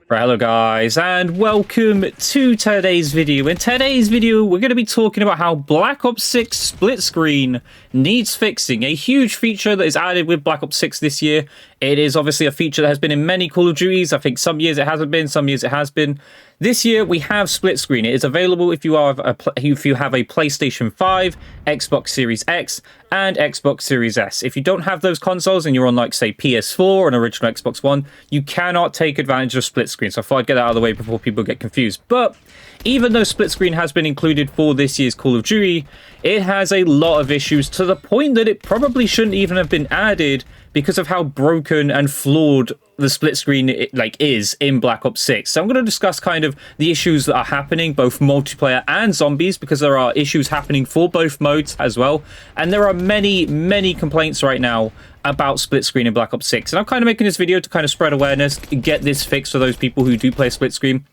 Right, hello guys, and welcome to today's video. In today's video, we're going to be talking about how Black Ops 6 split screen needs fixing. A huge feature that is added with Black Ops 6 this year. It is obviously a feature that has been in many Call of Duties. I think some years it hasn't been, some years it has been. This year we have split screen. It is available if you have a PlayStation 5, Xbox Series X, and Xbox Series S. If you don't have those consoles and you're on, like, say, PS4 or an original Xbox One, you cannot take advantage of split screen. So I thought I'd get that out of the way before people get confused. But even though split screen has been included for this year's Call of Duty, it has a lot of issues to the point that it probably shouldn't even have been added because of how broken and flawed the split screen is in Black Ops 6. So I'm going to discuss kind of the issues that are happening, both multiplayer and zombies, because there are issues happening for both modes as well. And there are many complaints right now about split screen in Black Ops 6. And I'm kind of making this video to kind of spread awareness, get this fixed for those people who do play split screen.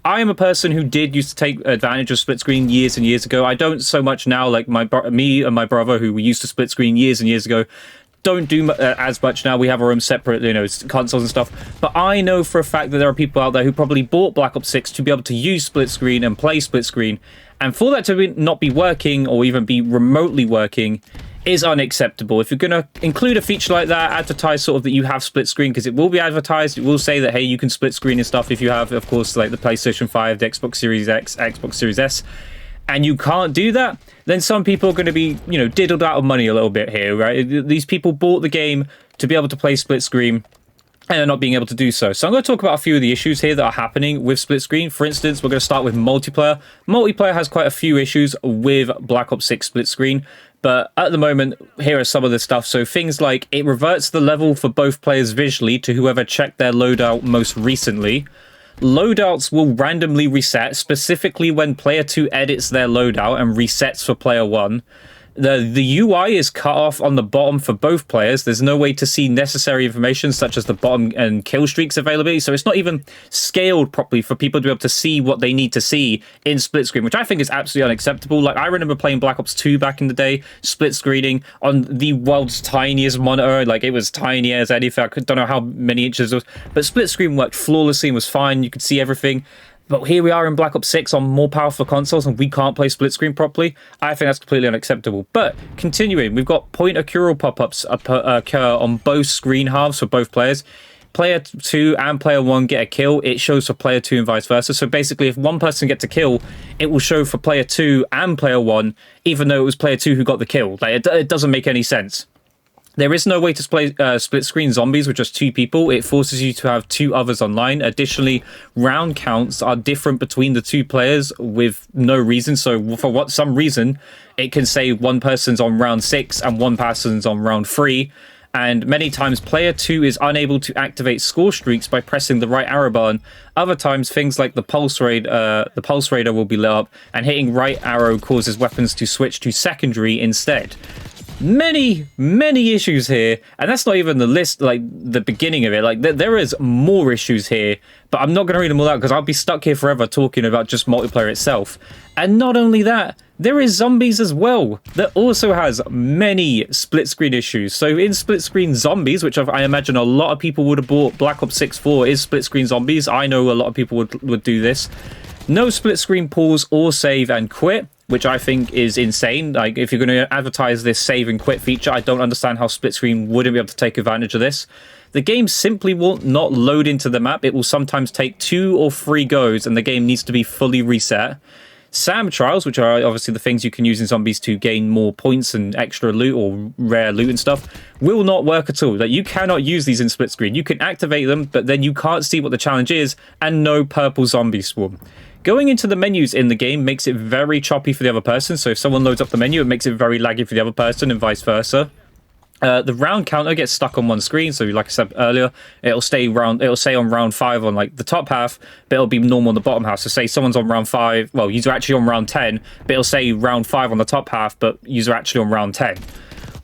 I am a person who did used to take advantage of split screen years and years ago. I don't so much now, like me and my brother, who we used to split screen years and years ago, don't do as much now. We have our own separate, consoles and stuff. But I know for a fact that there are people out there who probably bought Black Ops 6 to be able to use split screen and play split screen. And for that to not be working or even be remotely working is unacceptable. If you're going to include a feature like that, advertise sort of that you have split screen, because it will be advertised. It will say that, hey, you can split screen and stuff if you have, of course, like the PlayStation 5, the Xbox Series X, Xbox Series S. And you can't do that, then some people are going to be, diddled out of money a little bit here, right? These people bought the game to be able to play split screen, and they're not being able to do so. So I'm going to talk about a few of the issues here that are happening with split screen. For instance, we're going to start with multiplayer. Multiplayer has quite a few issues with Black Ops 6 split screen, but at the moment, here are some of the stuff. So things like it reverts the level for both players visually to whoever checked their loadout most recently. Loadouts will randomly reset, specifically when player 2 edits their loadout and resets for player 1. The UI is cut off on the bottom for both players. There's no way to see necessary information such as the bottom and kill streaks availability. So it's not even scaled properly for people to be able to see what they need to see in split screen, which I think is absolutely unacceptable. Like, I remember playing Black Ops 2 back in the day, split screening on the world's tiniest monitor. Like, it was tiny as anything. I don't know how many inches it was, but split screen worked flawlessly and was fine. You could see everything. But here we are in Black Ops 6 on more powerful consoles and we can't play split screen properly. I think that's completely unacceptable. But continuing, we've got point accrual pop-ups occur on both screen halves for both players. Player 2 and player 1 get a kill. It shows for player 2 and vice versa. So basically, if one person gets a kill, it will show for player 2 and player 1, even though it was player 2 who got the kill. Like, it doesn't make any sense. There is no way to play split screen zombies with just 2 people. It forces you to have 2 others online. Additionally, round counts are different between the 2 players with no reason. So for some reason, it can say one person's on round 6 and one person's on round 3. And many times, player 2 is unable to activate score streaks by pressing the right arrow button. Other times, things like the pulse radar will be lit up, and hitting right arrow causes weapons to switch to secondary instead. Many issues here, and that's not even the list, like the beginning of it. Like, there is more issues here, but I'm not going to read them all out because I'll be stuck here forever talking about just multiplayer itself. And not only that, there is zombies as well that also has many split screen issues. So in split screen zombies, which I imagine a lot of people would have bought Black Ops 6 for, is split screen zombies. I know a lot of people would do this. No split screen pause or save and quit, which I think is insane. Like, if you're going to advertise this save and quit feature, I don't understand how split screen wouldn't be able to take advantage of this. The game simply will not load into the map. It will sometimes take 2 or 3 goes, and the game needs to be fully reset. SAM trials, which are obviously the things you can use in zombies to gain more points and extra loot or rare loot and stuff, will not work at all. Like, you cannot use these in split screen. You can activate them, but then you can't see what the challenge is, and no purple zombie swarm. Going into the menus in the game makes it very choppy for the other person. So if someone loads up the menu, it makes it very laggy for the other person and vice versa. The round counter gets stuck on one screen. So like I said earlier, it'll say on round 5 on like the top half, but it'll be normal on the bottom half. So say someone's on round 5, well, you're actually on round 10, but it'll say round 5 on the top half, but you're actually on round 10.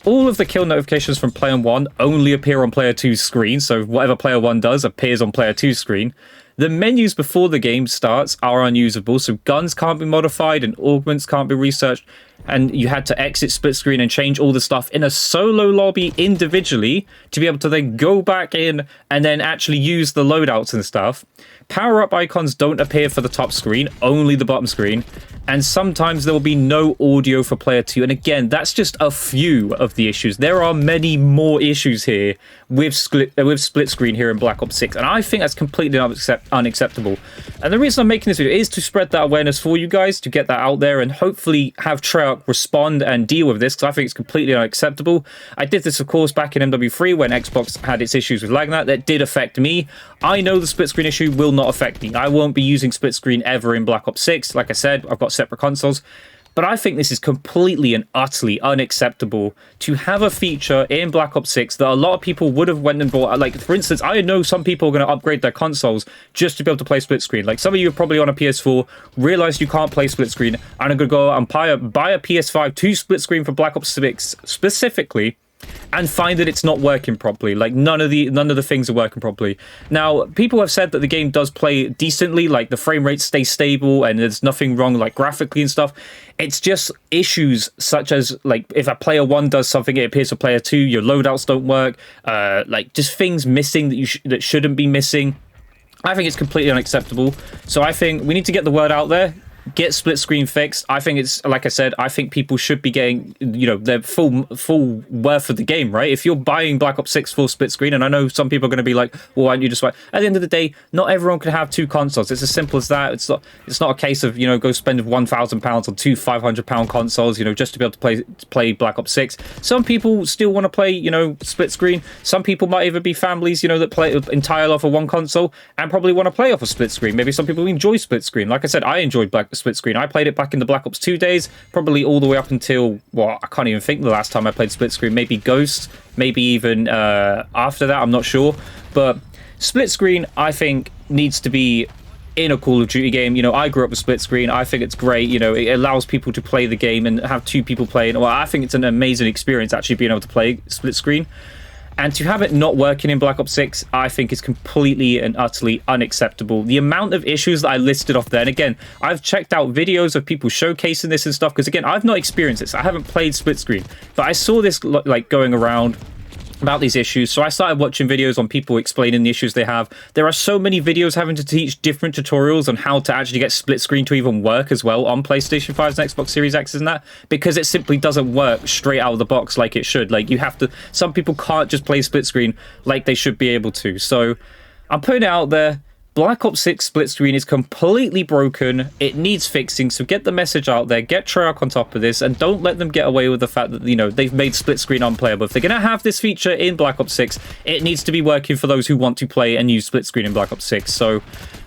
All of the kill notifications from player 1 only appear on player 2's screen. So whatever player 1 does appears on player 2's screen. The menus before the game starts are unusable, so guns can't be modified and augments can't be researched. and you had to exit split screen and change all the stuff in a solo lobby individually to be able to then go back in and then actually use the loadouts and stuff. Power-up icons don't appear for the top screen, only the bottom screen. And sometimes there will be no audio for player 2. And again, that's just a few of the issues. There are many more issues here with split screen here in Black Ops 6. And I think that's completely unacceptable. And the reason I'm making this video is to spread that awareness for you guys, to get that out there and hopefully have Treyarch respond and deal with this, because I think it's completely unacceptable. I did this, of course, back in MW3 when Xbox had its issues with LagNat. That did affect me. I know the split screen issue will not affect me. I won't be using split screen ever in Black Ops 6. Like I said, I've got separate consoles. But I think this is completely and utterly unacceptable to have a feature in Black Ops 6 that a lot of people would have went and bought. Like, for instance, I know some people are going to upgrade their consoles just to be able to play split screen. Like, some of you are probably on a PS4, realize you can't play split screen, and are going to go out and buy a PS5 to split screen for Black Ops 6 specifically, and find that it's not working properly. Like, none of the things are working properly. Now, people have said that the game does play decently, like the frame rate stays stable and there's nothing wrong, like graphically and stuff. It's just issues such as, like, if a player 1 does something, it appears for player 2, your loadouts don't work, like just things missing that shouldn't be missing. I think it's completely unacceptable. So I think we need to get the word out there. Get split screen fixed. I think it's, like I said, I think people should be getting, you know, their full worth of the game, right? If you're buying Black Ops 6 full split screen, and I know some people are going to be like, well, why don't you just buy? At the end of the day, not everyone can have 2 consoles. It's as simple as that. It's not a case of, you know, go spend £1,000 on 2 £500 consoles, you know, just to be able to play Black Ops 6. Some people still want to play, you know, split screen. Some people might even be families, you know, that play entirely off of one console and probably want to play off a split screen. Maybe some people enjoy split screen. Like I said, I enjoyed split screen. I played it back in the Black Ops 2 days, probably all the way up until, well, I can't even think the last time I played split screen. Maybe Ghost, maybe even after that, I'm not sure. But split screen, I think, needs to be in a Call of Duty game. You know, I grew up with split screen. I think it's great. You know, it allows people to play the game and have 2 people playing. Well, I think it's an amazing experience actually being able to play split screen. And to have it not working in Black Ops 6, I think is completely and utterly unacceptable. The amount of issues that I listed off there, and again, I've checked out videos of people showcasing this and stuff, because again, I've not experienced this. I haven't played split screen, but I saw this like going around about these issues, so I started watching videos on people explaining the issues they have. There are so many videos having to teach different tutorials on how to actually get split screen to even work as well on PlayStation 5s and Xbox Series X and that, because it simply doesn't work straight out of the box like it should. Like, you have to, some people can't just play split screen like they should be able to. So I'm putting it out there. Black Ops 6 split screen is completely broken. It needs fixing, so get the message out there, get Treyarch on top of this, and don't let them get away with the fact that, you know, they've made split screen unplayable. If they're going to have this feature in Black Ops 6, it needs to be working for those who want to play and use split screen in Black Ops 6. So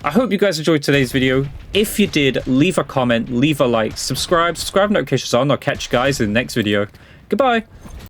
I hope you guys enjoyed today's video. If you did, leave a comment, leave a like, subscribe notifications on. I'll catch you guys in the next video. Goodbye.